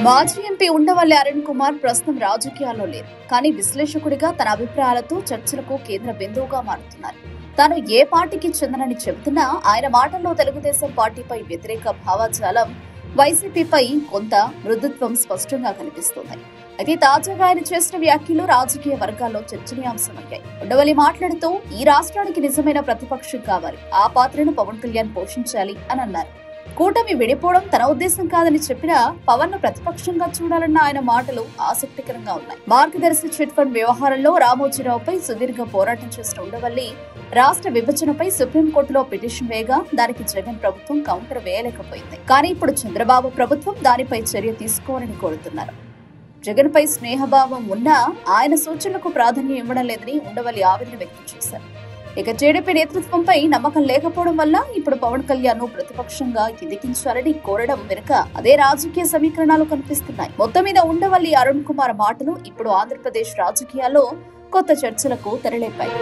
మాజీ ఎంపీ ఉండవల్లి అరుణ్ కుమార్ ప్రస్తుతం రాజకీయాల్లో లేరు. కానీ విశ్లేషకుడిగా తన అభిప్రాయాలతో చర్చలకు కేంద్ర బిందువుగా మారుతున్నారు. తాను ఏ పార్టీకి చెందనని చెబుతున్నా ఆయన మాటల్లో తెలుగుదేశం పార్టీపై వ్యతిరేక భావజాలం, వైసీపీపై కొంత మృదుత్వం స్పష్టంగా కనిపిస్తోంది. అయితే తాజాగా ఆయన చేసిన వ్యాఖ్యలు రాజకీయ వర్గాల్లో చర్చనీయాంశమయ్యాయి. ఉండవల్లి మాట్లాడుతూ ఈ రాష్ట్రానికి నిజమైన ప్రతిపక్షం కావాలి, ఆ పాత్రను పవన్ కళ్యాణ్ పోషించాలి అని అన్నారు. కూటమి విడిపోవడం తన ఉద్దేశం కాదని చెప్పినా పవన్ ను ప్రతిపక్షంగా చూడాలన్న ఆయన మాటలు ఆసక్తికరంగా ఉన్నాయి. మార్గదర్శి చిట్ ఫండ్ వ్యవహారంలో రామోజీరావుపై సుదీర్ఘ పోరాటం చేసిన ఉండవల్లి రాష్ట్ర విభజనపై సుప్రీంకోర్టులో పిటిషన్ వేయగా దానికి జగన్ ప్రభుత్వం కౌంటర్ వేయలేకపోయింది. కానీ ఇప్పుడు చంద్రబాబు ప్రభుత్వం దానిపై చర్య తీసుకోవాలని కోరుతున్నారు. జగన్ పై స్నేహభావం ఉన్నా ఆయన సూచనలకు ప్రాధాన్యం ఇవ్వడం లేదని ఉండవల్లి ఆవేదన వ్యక్తం చేశారు. ఇక టీడీపీ నేతృత్వంపై నమ్మకం లేకపోవడం వల్ల ఇప్పుడు పవన్ కళ్యాణ్ ను ప్రతిపక్షంగా ఎదిగించాలని కోరడం వెనుక అదే రాజకీయ సమీకరణాలు కనిపిస్తున్నాయి. మొత్తం మీద ఉండవల్లి అరుణ్ కుమార్ మాటలు ఇప్పుడు ఆంధ్రప్రదేశ్ రాజకీయాల్లో కొత్త చర్చలకు తెరలేపాయి.